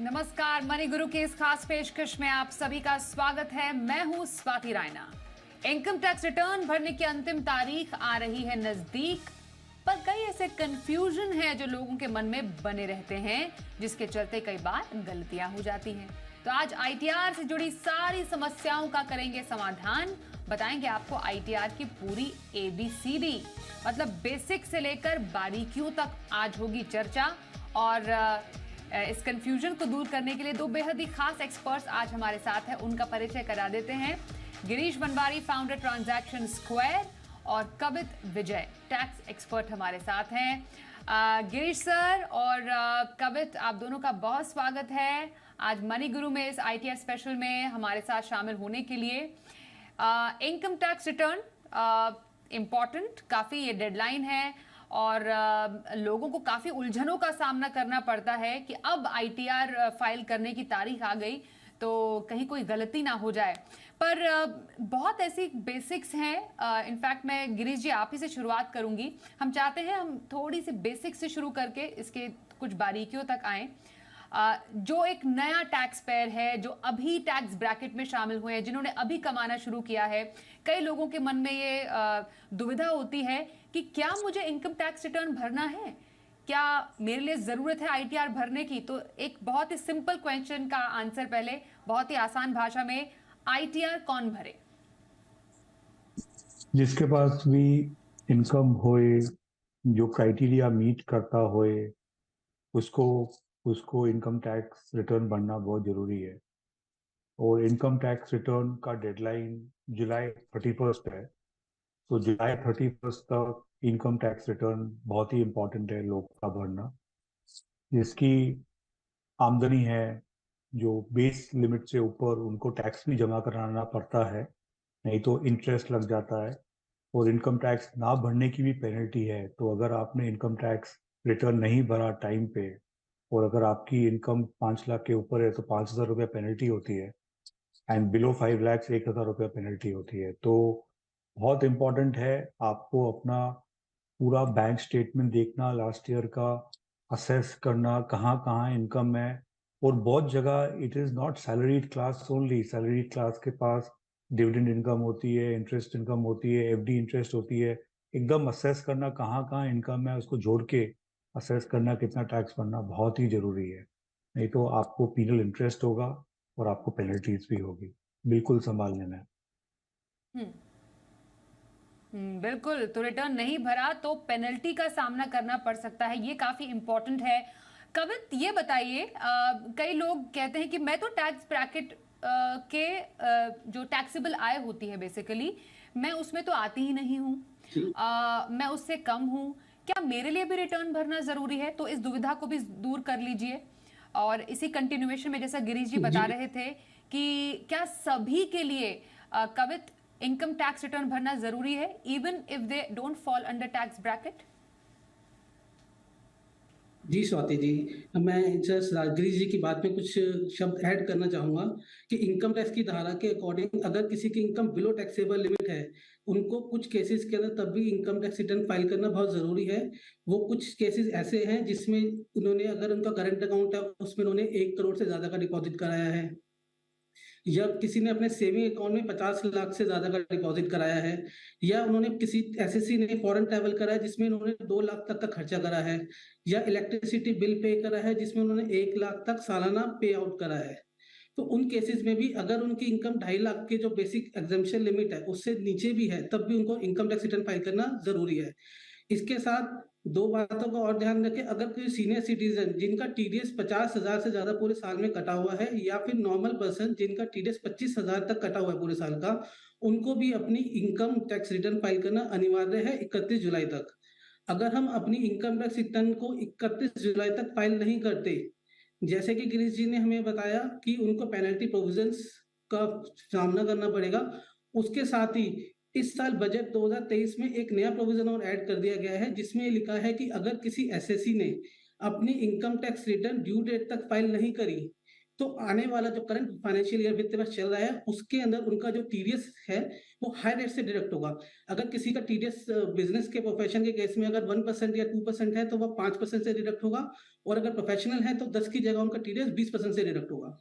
नमस्कार, मनी गुरु की इस खास पेशकश में आप सभी का स्वागत है। मैं हूं Swati Raina. Income tax return भरने की अंतिम तारीख आ रही है नजदीक, पर कई ऐसे कंफ्यूजन है जो लोगों के मन में बने रहते हैं, जिसके चलते कई बार गलतियां हो जाती हैं। तो आज आईटीआर से जुड़ी सारी समस्याओं का करेंगे समाधान। बताएंगे आपको आईटीआर की पूरी एबीसीडी, मतलब बेसिक से लेकर बारीकियों तक आज होगी चर्चा। और इस कंफ्यूजन को दूर करने के लिए दो बेहद ही खास एक्सपर्ट्स आज हमारे साथ हैं। उनका परिचय करा देते हैं। Girish Banwari, founder transaction square, और कवित विजय, टैक्स एक्सपर्ट हमारे साथ हैं। गिरीश सर और कवित, आप दोनों का बहुत स्वागत है आज मनी गुरु में इस आईटीआर स्पेशल में हमारे साथ शामिल होने के लिए। इनकम टैक्स रिटर्न इम्पॉर्टेंट, काफी ये डेडलाइन है और लोगों को काफी उलझनों का सामना करना पड़ता है कि अब आईटीआर फाइल करने की तारीख आ गई तो कहीं कोई गलती ना हो जाए। पर बहुत ऐसी बेसिक्स हैं। इनफैक्ट मैं गिरीश जी आप ही से शुरुआत करूंगी। हम चाहते हैं हम थोड़ी सी बेसिक्स से शुरू करके इसके कुछ बारीकियों तक आएं। जो एक नया टैक्स पेयर है, जो अभी टैक्स ब्रैकेट में शामिल हुए हैं, जिन्होंने अभी कमाना शुरू किया है, कई लोगों के मन में ये दुविधा होती है कि क्या मुझे इनकम टैक्स रिटर्न भरना है, क्या मेरे लिए जरूरत है आईटीआर भरने की। तो एक बहुत ही सिंपल क्वेश्चन का आंसर पहले बहुत ही आसान भाषा में, आईटीआर कौन भरे? जिसके पास भी इनकम होए, जो क्राइटेरिया मीट करता होए, उसको उसको इनकम टैक्स रिटर्न भरना बहुत जरूरी है। और इनकम टैक्स रिटर्न का डेडलाइन जुलाई 31 है। तो जुलाई 31 तक इनकम टैक्स रिटर्न बहुत ही इम्पोर्टेंट है लोग का भरना। जिसकी आमदनी है, जो बेस लिमिट से ऊपर, उनको टैक्स भी जमा कराना पड़ता है, नहीं तो इंटरेस्ट लग जाता है। और इनकम टैक्स ना भरने की भी पेनल्टी है। तो अगर आपने इनकम टैक्स रिटर्न नहीं भरा टाइम पे, और अगर आपकी इनकम 5 लाख के ऊपर है तो 5,000 रुपया पेनल्टी होती है, एंड बिलो 5 लाख 1,000 रुपया पेनल्टी होती है। तो बहुत इंपॉर्टेंट है आपको अपना पूरा बैंक स्टेटमेंट देखना, लास्ट ईयर का असेस करना, कहाँ कहाँ इनकम है। और बहुत जगह it is not salaried class only, salaried class के पास डिविडेंड इनकम होती है, इंटरेस्ट इनकम होती है, एफडी इंटरेस्ट होती है। एकदम असेस करना कहाँ कहाँ इनकम है, उसको जोड़ के असेस करना कितना टैक्स भरना बहुत ही जरूरी है। नहीं तो आपको पीनल इंटरेस्ट होगा और आपको पेनल्टीज भी होगी। बिल्कुल संभाल लेना है। हम्म बिल्कुल। तो रिटर्न नहीं भरा तो पेनल्टी का सामना करना पड़ सकता है, ये काफी इंपॉर्टेंट है। कवित, ये बताइए, कई लोग कहते हैं कि मैं तो टैक्स ब्रैकेट के जो टैक्सेबल आय होती है बेसिकली, मैं उसमें तो आती ही नहीं हूँ, मैं उससे कम हूँ, क्या मेरे लिए भी रिटर्न भरना जरूरी है? तो इस दुविधा को भी दूर कर लीजिए। और इसी कंटिन्यूएशन में जैसा गिरीश जी बता रहे थे कि क्या सभी के लिए कवित इनकम टैक्स रिटर्न भरना जरूरी है, even if they don't fall under tax bracket? जी स्वाति जी, मैं जस्ट गिरीश जी की बात में कुछ शब्द ऐड करना चाहूंगा कि इनकम टैक्स की धारा के अकॉर्डिंग अगर किसी की इनकम बिलो टैक्सेबल लिमिट है, उनको कुछ केसेस के अंदर तब भी इनकम टैक्स रिटर्न फाइल करना बहुत जरूरी है। वो कुछ केसेस ऐसे हैं जिसमें उन्होंने, अगर उनका करंट अकाउंट है उसमें उन्होंने 1 करोड़ से ज्यादा का डिपॉजिट कराया है, या किसी ने अपने सेविंग अकाउंट में 50 लाख से ज्यादा का डिपॉजिट कराया है, या उन्होंने किसी एसएससी ने फॉरेन ट्रैवल करा है जिसमें उन्होंने 2 लाख तक का खर्चा करा है, या इलेक्ट्रिसिटी बिल पे करा है जिसमें उन्होंने 1 लाख तक सालाना पे आउट करा है। तो उन केसेस में भी अगर उनकी इनकम 2.5 लाख के जो बेसिक एग्जाम्पशन लिमिट है उससे नीचे भी है, तब भी उनको इनकम टैक्स रिटर्न फाइल करना जरूरी है। इसके साथ दो बातों का और ध्यान रखें, अगर कोई सीनियर सिटीजन जिनका टीडीएस 50,000 से ज्यादा पूरे साल में कटा हुआ है, या फिर नॉर्मल पर्सन जिनका टीडीएस 25,000 तक कटा हुआ है पूरे साल का, उनको भी अपनी इनकम टैक्स रिटर्न फाइल करना अनिवार्य है 31 जुलाई तक। अगर हम अपनी इनकम टैक्स रिटर्न को 31 जुलाई तक फाइल नहीं करते, जैसे कि गिरीश जी ने हमें बताया कि उनको पेनल्टी प्रोविजंस का सामना करना पड़ेगा, उसके साथ ही इस साल बजट 2023 में एक नया प्रोविजन और ऐड कर दिया गया है जिसमें लिखा है कि अगर किसी एसएससी ने अपनी income tax return due date तक फाइल नहीं करी, तो आने वाला जो करंट फाइनेंशियल ईयर वित्त वर्ष चल रहा है, उसके अंदर उनका जो टीडीएस है, वो हाई रेट से डिडक्ट होगा। अगर किसी का टीडीएस बिज़नेस के प्रोफेशन के केस में अगर 1% या 2% है, तो वो 5% से डिडक्ट होगा, और अगर प्रोफेशनल है, तो 10 की जगह उनका टीडीएस 20% से डिडक्ट होगा।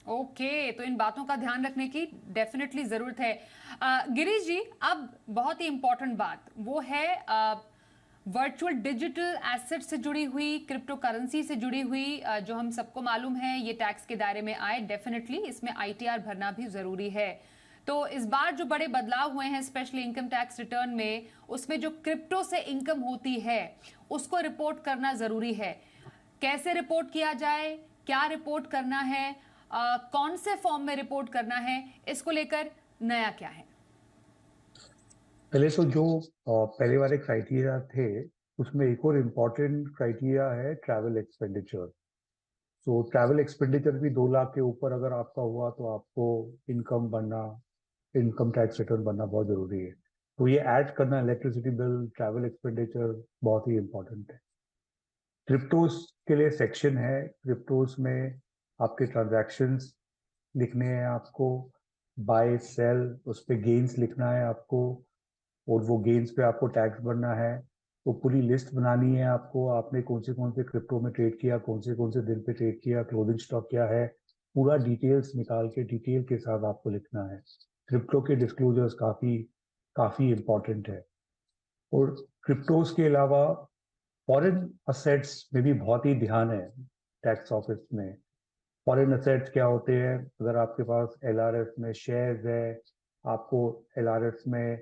ओके, तो इन बातों का ध्यान रखने की डेफिनेटली जरूरत है। गिरीश जी, अब बहुत ही इंपॉर्टेंट बात वो है वर्चुअल डिजिटल एसेट से जुड़ी हुई, क्रिप्टो करेंसी से जुड़ी हुई, जो हम सबको मालूम है ये टैक्स के दायरे में आए। डेफिनेटली इसमें आईटीआर भरना भी जरूरी है। तो इस बार जो बड़े बदलाव हुए हैं स्पेशली इनकम टैक्स रिटर्न में, उसमें जो क्रिप्टो से इनकम होती है उसको रिपोर्ट करना जरूरी है। कैसे रिपोर्ट किया जाए, क्या रिपोर्ट करना है, कौन से फॉर्म में रिपोर्ट करना है, इसको लेकर नया क्या है? पहले तो जो पहले वाले क्राइटेरिया थे उसमें एक और इम्पोर्टेंट क्राइटेरिया है ट्रैवल एक्सपेंडिचर। सो ट्रैवल एक्सपेंडिचर भी 2 लाख के ऊपर अगर आपका हुआ तो आपको इनकम टैक्स रिटर्न बनना बहुत जरूरी है। तो ये ऐड करना, इलेक्ट्रिसिटी बिल, ट्रैवल एक्सपेंडिचर बहुत ही इम्पोर्टेंट है। क्रिप्टोस के लिए सेक्शन है। क्रिप्टोस में आपके ट्रांजैक्शंस लिखने हैं आपको, बाय सेल, उस पर गेन्स लिखना है आपको, और वो गेन्स पे आपको टैक्स भरना है। तो पूरी लिस्ट बनानी है आपको, आपने कौन से क्रिप्टो में ट्रेड किया, कौन से दिन पे ट्रेड किया, क्लोजिंग स्टॉक क्या है, पूरा डिटेल्स निकाल के डिटेल के साथ आपको लिखना है। क्रिप्टो के डिस्क्लोजर्स काफ़ी काफ़ी इम्पोर्टेंट है। और क्रिप्टोज के अलावा फॉरेन असेट्स में भी बहुत ही ध्यान है टैक्स ऑफिस में। फॉरेन असेट्स क्या होते हैं? अगर आपके पास एलआरएफ में शेयर्स है, आपको एलआरएफ में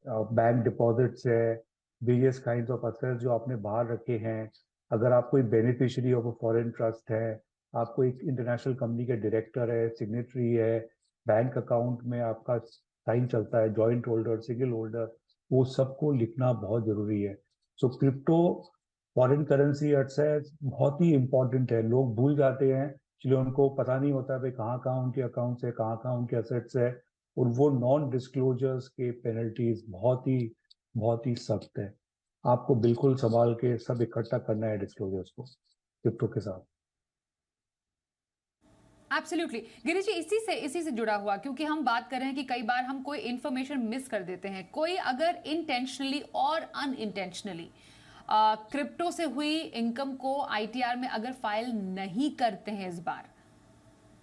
बैंक डिपॉजिट्स है, वेरियस काइंड्स ऑफ असेट्स जो आपने बाहर रखे हैं। अगर आप कोई beneficiary of a foreign trust है, आपको एक इंटरनेशनल कंपनी के डायरेक्टर है, सिग्नेटरी है, बैंक अकाउंट में आपका साइन चलता है, जॉइंट होल्डर, सिंगल होल्डर, वो सबको लिखना बहुत जरूरी है। So crypto foreign currency assets बहुत ही इंपॉर्टेंट है। लोग भूल जाते हैं, इसलिए उनको पता नहीं होता भाई कहाँ कहाँ उनके अकाउंट्स है, कहाँ कहाँ उनके असेट्स है, और वो नॉन डिस्क्लोजर्स के पेनल्टीज बहुत ही सख्त है। आपको बिल्कुल संभाल के सब इकट्ठा करना है डिस्क्लोजर्स को क्रिप्टो के साथ। एब्सोल्युटली गिरीश जी, इसी से जुड़ा हुआ, क्योंकि हम बात कर रहे हैं कि कई बार हम कोई इंफॉर्मेशन मिस कर देते हैं। कोई अगर इंटेंशनली और अनइंटेंशनली क्रिप्टो से हुई इनकम को आईटीआर में अगर फाइल नहीं करते हैं इस बार,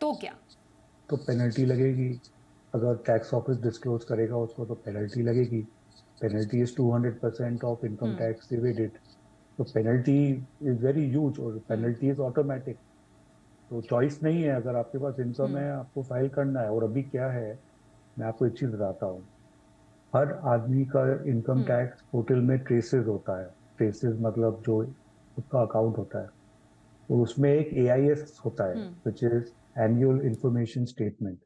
तो क्या? तो पेनल्टी लगेगी। अगर टैक्स ऑफिस डिस्क्लोज करेगा उसको तो पेनल्टी लगेगी। Penalty is 200% of income tax evaded. तो पेनल्टी इज वेरी ह्यूज, और पेनल्टी इज ऑटोमेटिक। तो चॉइस नहीं है, अगर आपके पास इनकम है आपको फाइल करना है। और अभी क्या है, मैं आपको एक चीज बताता हूँ। हर आदमी का इनकम टैक्स पोर्टल में ट्रेसेस होता है। ट्रेसेस मतलब जो उसका अकाउंट होता है, और उसमें एक एआईएस होता है which is annual information statement.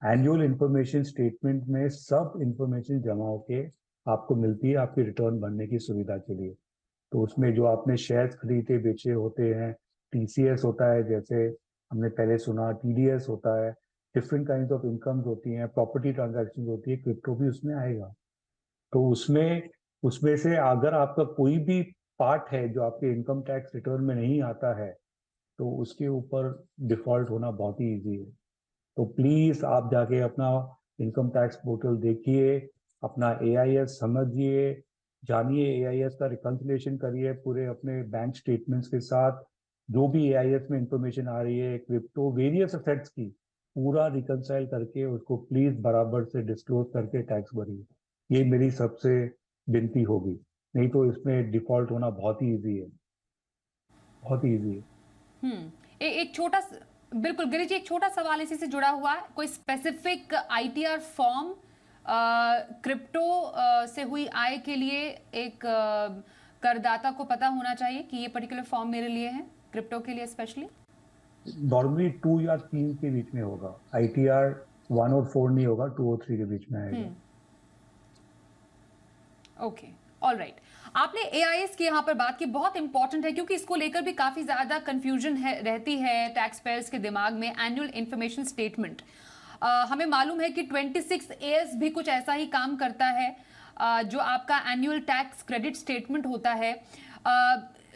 Annual information statement में सब इंफॉर्मेशन जमा होके आपको मिलती है आपकी रिटर्न भरने की सुविधा के लिए। तो उसमें जो आपने शेयर्स खरीदे बेचे होते हैं, टीसीएस होता है, जैसे हमने पहले सुना, टीडीएस होता है, डिफरेंट काइंड ऑफ इनकम्स होती हैं, प्रॉपर्टी ट्रांजैक्शन होती है, क्रिप्टो भी उसमें आएगा। तो उसमें उसमें से अगर आपका कोई भी पार्ट है जो आपके इनकम टैक्स रिटर्न में नहीं आता है, तो उसके ऊपर डिफॉल्ट होना बहुत ही ईजी है। तो प्लीज आप जाके अपना इनकम टैक्स पोर्टल देखिए, अपना एआईएस समझिए, जानिए, एआईएस का रिकंसिलिएशन करिए पूरे अपने बैंक स्टेटमेंट्स के साथ। जो भी एआईएस में इंफॉर्मेशन आ रही है क्रिप्टो वेरियस असेट्स की, पूरा रिकंसाइल करके उसको प्लीज बराबर से डिस्क्लोज करके टैक्स भरिए। ये मेरी सबसे विनती होगी, नहीं तो इसमें डिफॉल्ट होना बहुत ही ईजी है, बहुत ही ईजी है। एक छोटा बिल्कुल गिरीश जी, एक छोटा सवाल इसी से जुड़ा हुआ है। कोई स्पेसिफिक आईटीआर फॉर्म क्रिप्टो से हुई आय के लिए एक करदाता को पता होना चाहिए कि ये पर्टिकुलर फॉर्म मेरे लिए है, क्रिप्टो के लिए स्पेशली? नॉर्मली 2 या 3 के बीच में होगा। आईटीआर 1 और 4 नहीं होगा, 2 और 3 के बीच में आएगा। Okay, all right. आपने एआईएस की यहाँ पर बात की, बहुत इंपॉर्टेंट है क्योंकि इसको लेकर भी काफी ज्यादा कंफ्यूजन रहती है टैक्स पेयर्स के दिमाग में। एनुअल इंफॉर्मेशन स्टेटमेंट, हमें मालूम है कि 26AS भी कुछ ऐसा ही काम करता है, जो आपका एनुअल टैक्स क्रेडिट स्टेटमेंट होता है।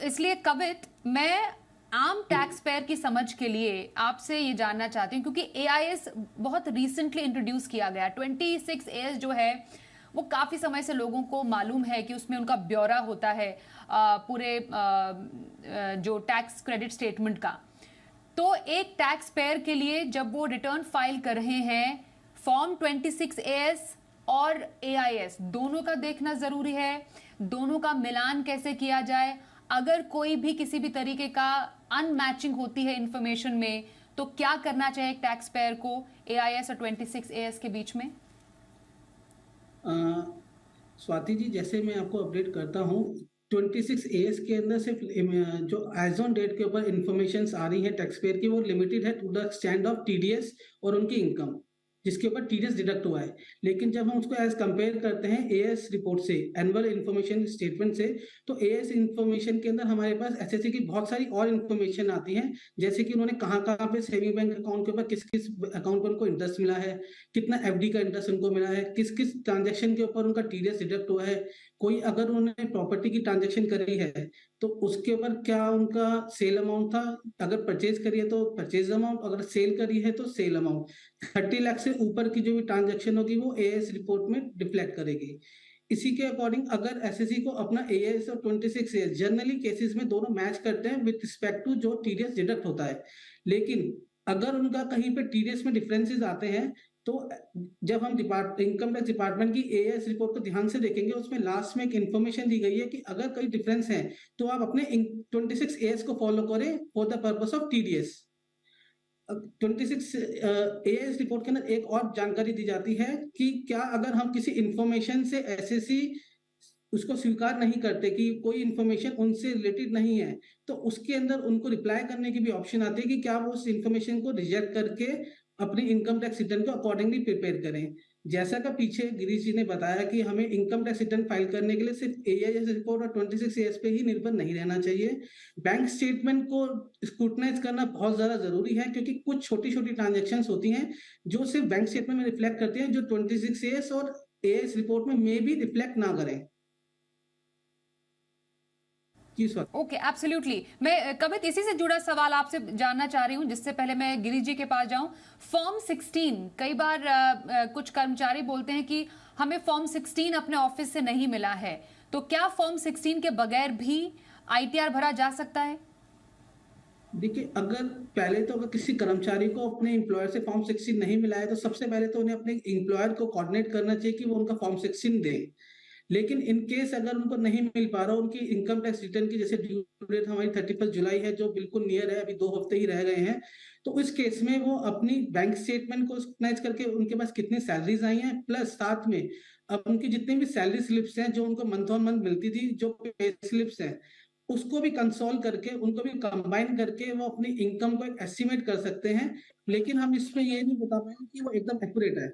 इसलिए कवित, मैं आम टैक्स पेयर की समझ के लिए आपसे ये जानना चाहती हूँ, क्योंकि एआईएस बहुत रिसेंटली इंट्रोड्यूस किया गया। 26AS जो है वो काफ़ी समय से लोगों को मालूम है कि उसमें उनका ब्यौरा होता है पूरे जो टैक्स क्रेडिट स्टेटमेंट का। तो एक टैक्स पेयर के लिए जब वो रिटर्न फाइल कर रहे हैं, फॉर्म 26AS और एआईएस दोनों का देखना जरूरी है। दोनों का मिलान कैसे किया जाए? अगर कोई भी किसी भी तरीके का अनमैचिंग होती है इंफॉर्मेशन में, तो क्या करना चाहिए एक टैक्स पेयर को एआईएस और 26AS के बीच में? स्वाति जी, जैसे मैं आपको अपडेट करता हूँ, 26AS के अंदर सिर्फ जो एज ऑन डेट के ऊपर इंफॉर्मेशन आ रही है टैक्स पेयर की, वो लिमिटेड है to the stand of TDS और उनकी इनकम, जिसके ऊपर टीडीएस डिडक्ट हुआ है। लेकिन जब हम उसको एज कंपेयर करते हैं एएस रिपोर्ट से, एनुअल इंफॉर्मेशन स्टेटमेंट से, तो एएस इंफॉर्मेशन के अंदर हमारे पास एसएससी की बहुत सारी और इंफॉर्मेशन आती है, जैसे कि उन्होंने कहाँ कहाँ पे सेविंग बैंक अकाउंट के ऊपर किस किस अकाउंट पर उनको इंटरेस्ट मिला है, कितना एफडी का इंटरेस्ट उनको मिला है, किस किस ट्रांजेक्शन के ऊपर उनका टीडीएस डिडक्ट हुआ है, कोई अगर उन्होंने प्रॉपर्टी की ट्रांजेक्शन करी है तो उसके ऊपर क्या उनका सेल अमाउंट था, अगर परचेज करी है तो परचेज अमाउंट, अगर सेल करी है तो सेल अमाउंट। 30 लाख से ऊपर की जो भी ट्रांजैक्शन होगी वो एएस रिपोर्ट में रिफ्लेक्ट करेगी। इसी के अकॉर्डिंग अगर एसएससी को अपना एएस और 26AS जनरली केसेस में दोनों मैच करते हैं विद रिस्पेक्ट टू जो टीडीएस डिडक्ट होता है, लेकिन अगर उनका कहीं पे टीडीएस में डिफरेंसेस आते हैं तो जब हम इनकम टैक्स डिपार्टमेंट की एएस रिपोर्ट को ध्यान से देखेंगे, उसमें लास्ट में एक इन्फॉर्मेशन दी गई है कि अगर कोई डिफरेंस है तो आप अपने 26AS को फॉलो करें for the purpose of TDS. 26AS report के अंदर एक और जानकारी दी जाती है कि क्या अगर हम किसी इंफॉर्मेशन से एसएससी उसको स्वीकार नहीं करते कि कोई इंफॉर्मेशन उनसे रिलेटेड नहीं है, तो उसके अंदर उनको रिप्लाई करने की भी ऑप्शन आती है कि क्या वो उस इंफॉर्मेशन को रिजेक्ट करके अपनी इनकम टैक्स रिटर्न को अकॉर्डिंगली प्रिपेयर करें। जैसा कि पीछे गिरीश जी ने बताया कि हमें इनकम टैक्स रिटर्न फाइल करने के लिए सिर्फ एआईएस रिपोर्ट और 26AS पे ही निर्भर नहीं रहना चाहिए। बैंक स्टेटमेंट को स्क्रूटनाइज करना बहुत ज्यादा जरूरी है, क्योंकि कुछ छोटी छोटी ट्रांजेक्शन होती हैं जो सिर्फ बैंक स्टेटमेंट में रिफ्लेक्ट करती हैं, जो 26AS और एएस रिपोर्ट में भी रिफ्लेक्ट ना करें। Okay, absolutely. मैं कवित इसी से जुड़ा सवाल आपसे जानना चाह रही हूँ, जिससे पहले मैं गिरीश जी के पास जाऊं। फॉर्म 16 कई बार कुछ कर्मचारी बोलते हैं कि हमें फॉर्म 16 अपने ऑफिस से नहीं मिला है, तो क्या फॉर्म 16 के बगैर भी आईटीआर भरा जा सकता है? देखिए, अगर पहले तो अगर किसी कर्मचारी को अपने एम्प्लॉयर से फॉर्म 16 नहीं मिला है तो सबसे पहले तो उन्हें अपने एम्प्लॉयर को कोऑर्डिनेट करना चाहिए कि वो उनका फॉर्म 16 दे। लेकिन इन केस अगर उनको नहीं मिल पा रहा, उनकी इनकम टैक्स रिटर्न की जैसे ड्यू डेट हमारी 31 जुलाई है, जो बिल्कुल नियर है, अभी 2 हफ्ते ही रह गए हैं, तो इस केस में वो अपनी बैंक स्टेटमेंट को स्क्रूटनाइज करके उनके पास कितनी सैलरीज आई हैं, प्लस साथ में अब उनकी जितनी भी सैलरी स्लिप्स हैं जो उनको मंथ ऑन मंथ मिलती थी, जो पे स्लिप्स हैं, उसको भी कंसोल करके, उनको भी कंबाइन करके वो अपनी इनकम को एक एस्टिमेट कर सकते हैं। लेकिन हम इसमें ये नहीं बता पाएंगे कि वो एकदम एक्यूरेट है,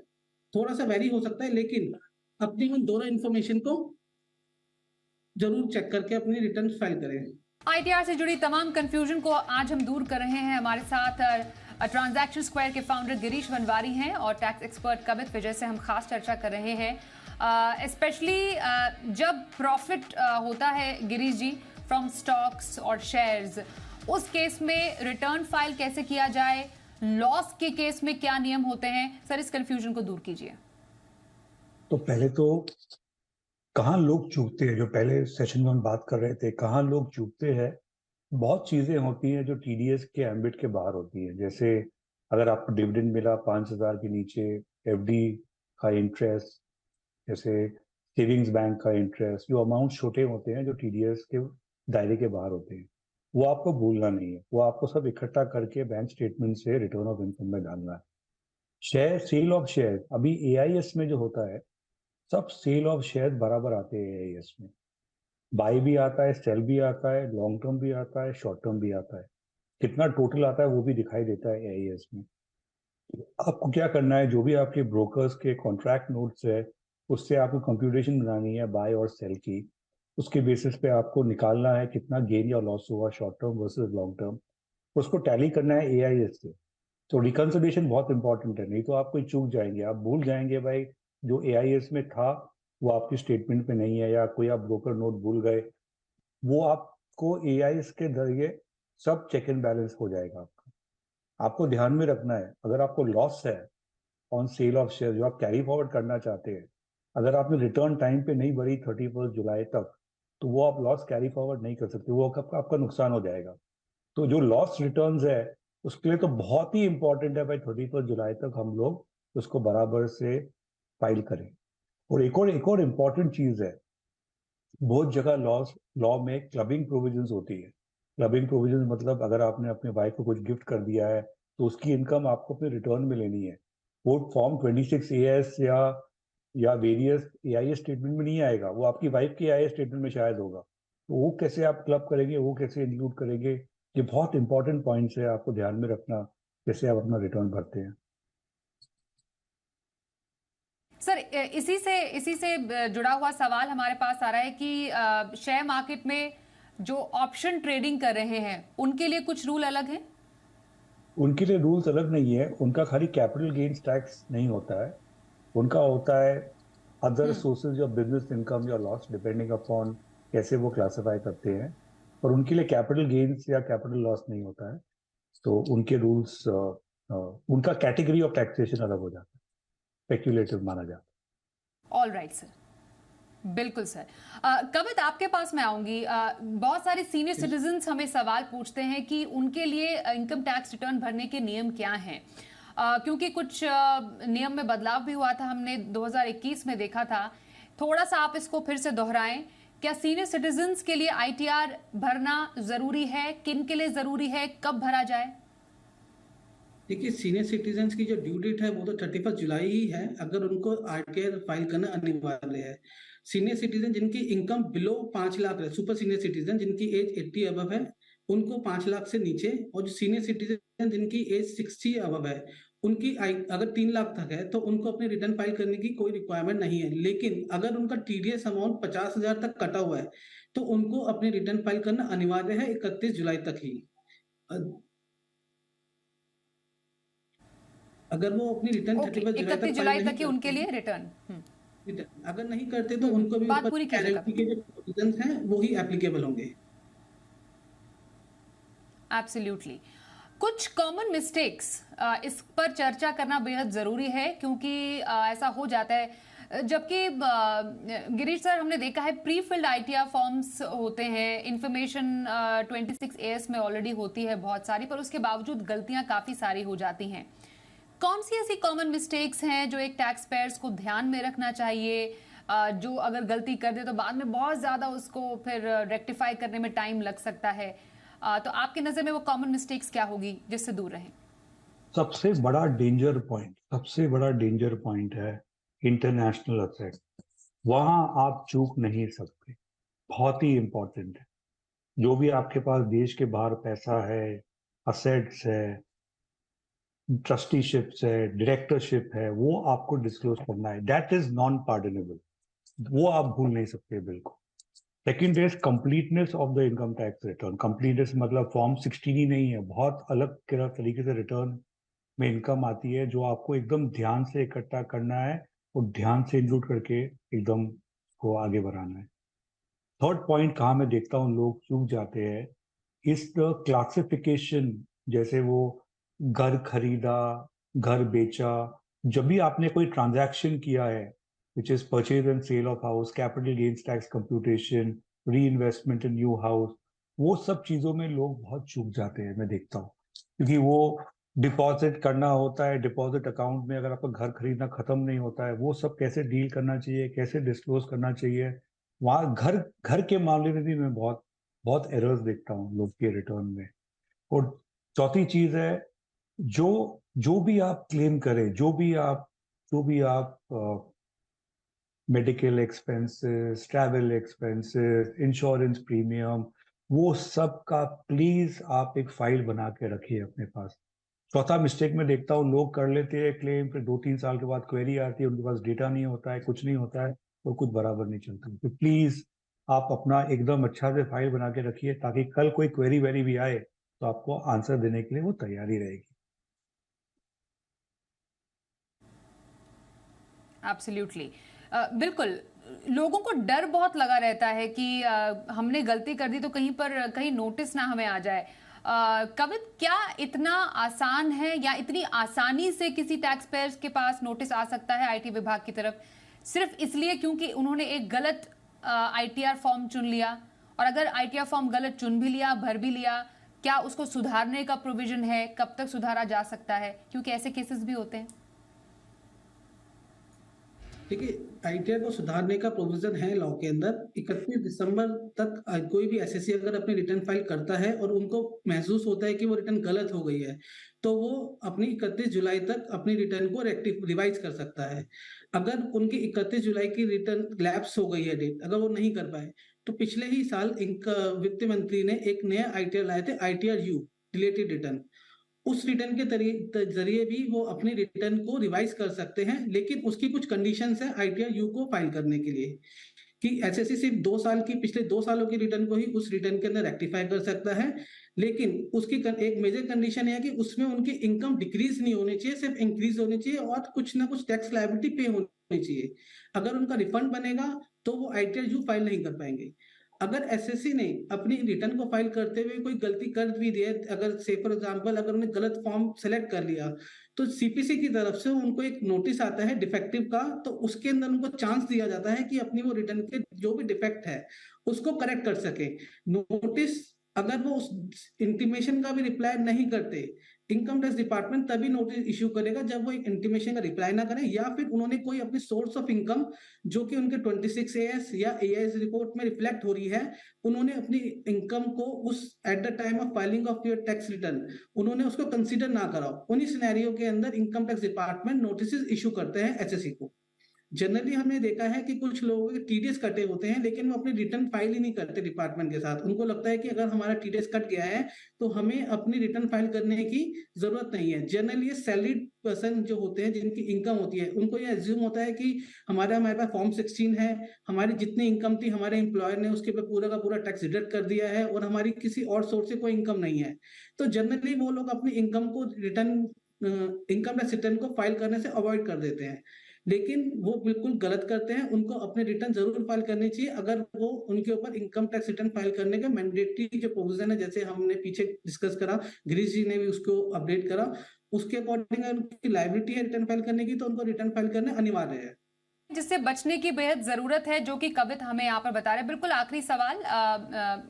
थोड़ा सा वेरी हो सकता है, लेकिन अपनी उन दोनों इंफॉर्मेशन को जरूर चेक करके अपनी रिटर्न फाइल करें। आईटीआर से जुड़ी तमाम कंफ्यूजन को आज हम दूर कर रहे हैं। हमारे साथ ट्रांजैक्शन स्क्वायर के फाउंडर गिरीश वनवारी हैं और टैक्स एक्सपर्ट कवित विजय से हम खास चर्चा कर रहे हैं। स्पेशली जब प्रॉफिट होता है गिरीश जी फ्रॉम स्टॉक्स और शेयर्स, उस केस में रिटर्न फाइल कैसे किया जाए, लॉस के केस में क्या नियम होते हैं? सर, इस कंफ्यूजन को दूर कीजिए। तो पहले तो कहाँ लोग चूकते हैं, जो पहले सेशन में हम बात कर रहे थे, कहाँ लोग चूकते हैं। बहुत चीजें होती हैं जो टीडीएस के एम्बिट के बाहर होती हैं। जैसे अगर आपको डिविडेंड मिला 5,000 के नीचे, एफडी का इंटरेस्ट, जैसे सेविंग्स बैंक का इंटरेस्ट, जो अमाउंट छोटे होते हैं जो टीडीएस के दायरे के बाहर होते हैं, वो आपको भूलना नहीं है। वो आपको सब इकट्ठा करके बैंक स्टेटमेंट से रिटर्न ऑफ इनकम में डालना है। शेयर, सेल ऑफ शेयर, अभी एआईएस में जो होता है, सब सेल ऑफ शेयर बराबर आते हैं एआईएस में। बाई भी आता है, सेल भी आता है, लॉन्ग टर्म भी आता है, शॉर्ट टर्म भी आता है। कितना टोटल आता है वो भी दिखाई देता है एआईएस में। आपको क्या करना है, जो भी आपके ब्रोकर्स के कॉन्ट्रैक्ट नोट्स है, उससे आपको कंप्यूटेशन बनानी है बाय और सेल की। उसके बेसिस पे आपको निकालना है कितना गेन या लॉस हुआ short term versus long term, उसको टैली करना है एआईएस से। तो रिकंसिलिएशन बहुत इंपॉर्टेंट है, नहीं तो आप कोई चूक जाएंगे, आप भूल जाएंगे भाई जो एआईएस में था वो आपकी स्टेटमेंट में नहीं है, या कोई आप ब्रोकर नोट भूल गए, वो आपको एआईएस के जरिए सब चेक एंड बैलेंस हो जाएगा आपका। आपको ध्यान में रखना है, अगर आपको लॉस है ऑन सेल ऑफ शेयर जो आप कैरी फॉरवर्ड करना चाहते हैं, अगर आपने रिटर्न टाइम पे नहीं भरी 31 जुलाई तक, तो वो आप लॉस कैरी फॉरवर्ड नहीं कर सकते, वो आपका नुकसान हो जाएगा। तो जो लॉस रिटर्न्स है उसके लिए तो बहुत ही इंपॉर्टेंट है भाई 31 जुलाई तक हम लोग उसको बराबर से फाइल करें। और एक और इम्पॉर्टेंट चीज है, बहुत जगह लॉ में क्लबिंग प्रोविजंस होती है। क्लबिंग प्रोविजंस मतलब अगर आपने अपने वाइफ को कुछ गिफ्ट कर दिया है तो उसकी इनकम आपको अपने रिटर्न में लेनी है। वो फॉर्म 26AS या वेरियस AIS स्टेटमेंट में नहीं आएगा, वो आपकी वाइफ के AIS स्टेटमेंट में शायद होगा। तो वो कैसे आप क्लब करेंगे, वो कैसे इंक्लूड करेंगे, ये बहुत इंपॉर्टेंट पॉइंट्स है, आपको ध्यान में रखना जैसे आप अपना रिटर्न भरते हैं। सर, इसी से जुड़ा हुआ सवाल हमारे पास आ रहा है कि शेयर मार्केट में जो ऑप्शन ट्रेडिंग कर रहे हैं उनके लिए कुछ रूल अलग हैं? उनके लिए रूल्स अलग नहीं है, उनका खाली कैपिटल गेन्स टैक्स नहीं होता है, उनका होता है other sources of business income या लॉस डिपेंडिंग अपॉन कैसे वो क्लासिफाई करते हैं। और उनके लिए कैपिटल गेन्स या कैपिटल लॉस नहीं होता है। तो उनके रूल्स उनका कैटेगरी ऑफ टैक्सेशन अलग हो जाता है, स्पेक्यूलेटिव माना जाता है। ऑल राइट सर, बिल्कुल सर। कवित, आपके पास मैं आऊंगी। बहुत सारे सीनियर सिटीजन्स हमें सवाल पूछते हैं कि उनके लिए इनकम टैक्स रिटर्न भरने के नियम क्या हैं, क्योंकि कुछ नियम में बदलाव भी हुआ था, हमने 2021 में देखा था। थोड़ा सा आप इसको फिर से दोहराएं। क्या सीनियर सिटीजन्स के लिए ITR भरना जरूरी है, किन के लिए जरूरी है, कब भरा जाए? देखिए, सीनियर सिटीजन्स की जो ड्यू डेट है वो तो 31 जुलाई ही है, अगर उनको आरटीआर फाइल करना अनिवार्य है। सीनियर सिटीजन जिनकी इनकम बिलो 5 लाख है, सुपर सीनियर सिटीजन जिनकी एज 80 अबव है, उनको 5 लाख से नीचे, और जो सीनियर सिटीजन जिनकी एज 60 अबव है, उनकी अगर 3 लाख तक है तो उनको अपने रिटर्न फाइल करने की कोई रिक्वायरमेंट नहीं है। लेकिन अगर उनका TDS अमाउंट 50,000 तक कटा हुआ है तो उनको अपने रिटर्न फाइल करना अनिवार्य है 31 जुलाई तक ही। अगर वो अपनी रिटर्न 31 जुलाई 31 तक जुलाई फाइल तक नहीं ही उनके करते, लिए रिटर्न। अगर नहीं करते तो उनको भी बात ऊपर पूरी कीजिए पेनल्टी के जो प्रोविजंस हैं वो ही एप्लीकेबल होंगे। एब्सोल्युटली। कुछ कॉमन मिस्टेक्स, इस पर चर्चा करना बेहद जरूरी है, क्योंकि ऐसा हो जाता है जबकि गिरीश सर, हमने देखा है प्री फिल्ड ITR फॉर्म्स होते हैं, इंफॉर्मेशन 26AS में ऑलरेडी होती है बहुत सारी, पर उसके बावजूद गलतियां काफी सारी हो जाती हैं। कौन सी ऐसी कॉमन मिस्टेक्स हैं जो एक टैक्स पेयर्स को ध्यान में रखना चाहिए, जो अगर गलती कर दे तो बाद में बहुत ज्यादा उसको फिर रेक्टिफाई करने में टाइम लग सकता है? तो आपकी नजर में वो कॉमन मिस्टेक्स क्या होगी जिससे दूर रहें? सबसे बड़ा डेंजर पॉइंट है इंटरनेशनल असेट। वहां आप चूक नहीं सकते, बहुत ही इंपॉर्टेंट है। जो भी आपके पास देश के बाहर पैसा है, असेट्स है, ट्रस्टीशिप्स है, डायरेक्टरशिप है, वो आपको डिस्क्लोज करना है। दैट इज नॉन पार्डनेबल, वो आप भूल नहीं सकते बिल्कुल। Second is completeness of the income tax return. Completeness मतलब फॉर्म 16 ही नहीं है, बहुत अलग तरीके से रिटर्न में इनकम आती है जो आपको एकदम ध्यान से इकट्ठा करना है और ध्यान से इंक्लूड करके एकदम को आगे बढ़ाना है। थर्ड पॉइंट कहाँ मैं देखता हूँ लोग चूक जाते हैं, इस क्लासिफिकेशन, जैसे वो घर खरीदा, घर बेचा, जब भी आपने कोई ट्रांजैक्शन किया है which is purchase and sale of house, capital gains tax computation, reinvestment in new house, वो सब चीजों में लोग बहुत चूक जाते हैं मैं देखता हूँ। क्योंकि वो डिपॉजिट करना होता है, डिपॉजिट अकाउंट में अगर आपका घर खरीदना खत्म नहीं होता है, वो सब कैसे डील करना चाहिए, कैसे डिस्क्लोज करना चाहिए, वहां घर घर के मामले में भी मैं बहुत बहुत एरर्स देखता हूँ लोग के रिटर्न में। और चौथी चीज है, जो जो भी आप क्लेम करें, जो भी आप medical expenses, travel expenses, insurance premium, वो सब का प्लीज आप एक फाइल बना के रखिए अपने पास। चौथा मिस्टेक में देखता हूँ लोग कर लेते हैं क्लेम, फिर 2-3 साल के बाद क्वेरी आती है, उनके पास डेटा नहीं होता है, कुछ नहीं होता है, तो कुछ बराबर नहीं चलता। तो प्लीज आप अपना एकदम अच्छा से फाइल बना के रखिए, ताकि कल कोई क्वेरी वेरी भी आए तो आपको आंसर देने के लिए वो तैयारी रहेगी। एब्सोल्युटली। बिल्कुल। लोगों को डर बहुत लगा रहता है कि हमने गलती कर दी तो कहीं नोटिस ना हमें आ जाए। कवित, क्या इतना आसान है या इतनी आसानी से किसी टैक्स पेयर्स के पास नोटिस आ सकता है आईटी विभाग की तरफ, सिर्फ इसलिए क्योंकि उन्होंने एक गलत आईटीआर फॉर्म चुन लिया? और अगर आईटीआर फॉर्म गलत चुन भी लिया, भर भी लिया, क्या उसको सुधारने का प्रोविजन है? कब तक सुधारा जा सकता है? क्योंकि ऐसे केसेस भी होते हैं। देखिए, आईटीआर को सुधारने का प्रोविजन है लॉ के अंदर। 31 दिसंबर तक कोई भी एसएससी अगर अपनी रिटर्न फाइल करता है और उनको महसूस होता है कि वो रिटर्न गलत हो गई है, तो वो अपनी 31 जुलाई तक अपनी रिटर्न को रिवाइज कर सकता है। अगर उनकी 31 जुलाई की रिटर्न लैप्स हो गई है डेट, अगर वो नहीं कर पाए, तो पिछले ही साल इनका वित्त मंत्री ने एक नया आईटीआर लाए थे, आईटीआर यू, डिलेटेड रिटर्न। उस रिटर्न के जरिए भी वो अपनी रिटर्न को रिवाइज कर सकते हैं, लेकिन उसकी कुछ कंडीशंस है आईटीआर यू को फाइल करने के लिए, कि एसएससी सिर्फ 2 साल की, पिछले 2 सालों की रिटर्न को ही उस रिटर्न के अंदर रेक्टिफाई कर सकता है। लेकिन उसकी एक मेजर कंडीशन है कि उसमें उनकी इनकम डिक्रीज नहीं होनी चाहिए, सिर्फ इंक्रीज होनी चाहिए और कुछ ना कुछ टैक्स लायबिलिटी पे होनी चाहिए। अगर उनका रिफंड बनेगा तो वो आईटीआर यू फाइल नहीं कर पाएंगे। अगर एसएससी ने अपनी रिटर्न को फाइल करते हुए कोई गलती कर भी दी है, अगर से फॉर एग्जांपल अगर उन्होंने गलत फॉर्म सेलेक्ट कर लिया, तो सीपीसी की तरफ से उनको एक नोटिस आता है डिफेक्टिव का, तो उसके अंदर उनको चांस दिया जाता है कि अपनी वो रिटर्न के जो भी डिफेक्ट है उसको करेक्ट कर सके। नोटिस अगर वो उस इंटीमेशन का भी रिप्लाई नहीं करते, इनकम टैक्स डिपार्टमेंट तभी नोटिस इश्यू करेगा जब वो एक इंटीमेशन का रिप्लाई ना करें, या फिर उन्होंने कोई अपनी सोर्स ऑफ इनकम जो कि उनके 26 एएस या एएस रिपोर्ट में रिफ्लेक्ट हो रही है, उन्होंने अपनी इनकम को उस at the time of filing of your tax return उन्होंने उसको कंसीडर ना करा। उन्हीं सिनेरियो के अंदर income tax department notice issue करते हैं एसएससी को। जनरली हमने देखा है कि कुछ लोगों के टीडीएस कटे होते हैं, लेकिन वो अपनी रिटर्न फाइल ही नहीं करते डिपार्टमेंट के साथ। उनको लगता है कि अगर हमारा टीडीएस कट गया है तो हमें अपनी रिटर्न फाइल करने की जरूरत नहीं है। जनरली ये सैलरीड पर्सन जो होते हैं, जिनकी इनकम होती है, उनको ये एज्यूम होता है कि हमारे पास फॉर्म 16 है, हमारी जितनी इनकम थी हमारे एम्प्लॉयर ने उसके पे पूरा का पूरा टैक्स डिडक्ट कर दिया है और हमारी किसी और सोर्स से कोई इनकम नहीं है। तो जनरली वो लोग अपनी इनकम को इनकम टैक्स रिटर्न को फाइल करने से अवॉइड कर देते हैं, लेकिन वो बिल्कुल गलत करते हैं। उनको अपने रिटर्न जरूर फाइल करनी चाहिए अगर वो उनके ऊपर इनकम टैक्स रिटर्न फाइल करने का मैंडेटरी जो प्रोविजन है, जैसे हमने पीछे डिस्कस करा, गिरीश जी ने भी उसको अपडेट करा, उसके अकॉर्डिंग उनकी लायबिलिटी है रिटर्न फाइल करने की, तो उनको रिटर्न फाइल करना अनिवार्य है, जिससे बचने की बेहद जरूरत है, जो कि कवित हमें यहाँ पर बता रहे हैं। बिल्कुल आखिरी सवाल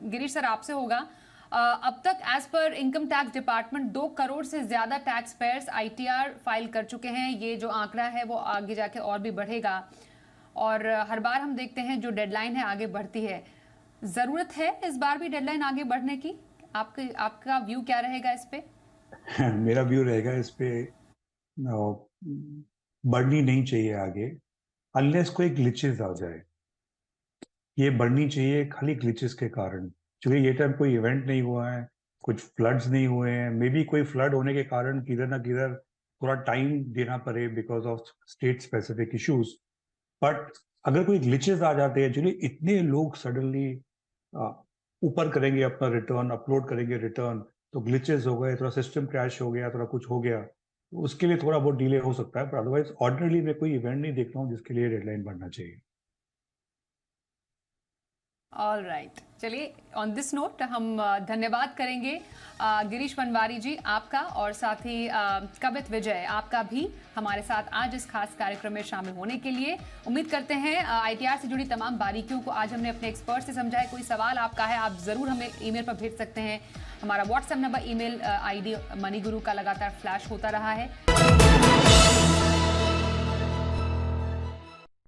गिरीश सर आपसे होगा। अब तक as per income tax department 2 crore से ज्यादा टैक्स पेयर्स आईटीआर फाइल कर चुके हैं। ये जो आंकड़ा है वो आगे जाके और भी बढ़ेगा और हर बार हम देखते हैं जो डेडलाइन है आगे बढ़ती है। जरूरत है इस बार भी डेडलाइन आगे बढ़ने की? आपका व्यू क्या रहेगा इस पे? मेरा व्यू रहेगा इस पे बढ़नी नहीं चाहिए आगे, अनलेस कोई ग्लिचेस आ जाए। ये बढ़नी चाहिए खाली ग्लिचेस के कारण, क्योंकि ये टाइम कोई इवेंट नहीं हुआ है, कुछ फ्लड्स नहीं हुए हैं। मे बी कोई फ्लड होने के कारण किधर ना किधर थोड़ा टाइम देना पड़े because of state specific issues, but अगर कोई ग्लिचेस आ जाते हैं, जो इतने लोग सडनली ऊपर करेंगे अपना रिटर्न, अपलोड करेंगे रिटर्न, तो ग्लिचेस हो गए, थोड़ा सिस्टम क्रैश हो गया, थोड़ा कुछ हो गया, तो उसके लिए थोड़ा बहुत डिले हो सकता है। पर अदरवाइज ऑर्डिनरली मैं कोई इवेंट नहीं देख रहा हूँ जिसके लिए डेडलाइन बढ़ना चाहिए। ऑल राइट, चलिए ऑन दिस नोट हम धन्यवाद करेंगे गिरीश पनवारी जी आपका, और साथ ही कवित विजय आपका भी हमारे साथ आज इस खास कार्यक्रम में शामिल होने के लिए। उम्मीद करते हैं आईटीआर से जुड़ी तमाम बारीकियों को आज हमने अपने एक्सपर्ट से समझा है। कोई सवाल आपका है आप ज़रूर हमें ईमेल पर भेज सकते हैं। हमारा WhatsApp number, email ID money गुरु का लगातार फ्लैश होता रहा है।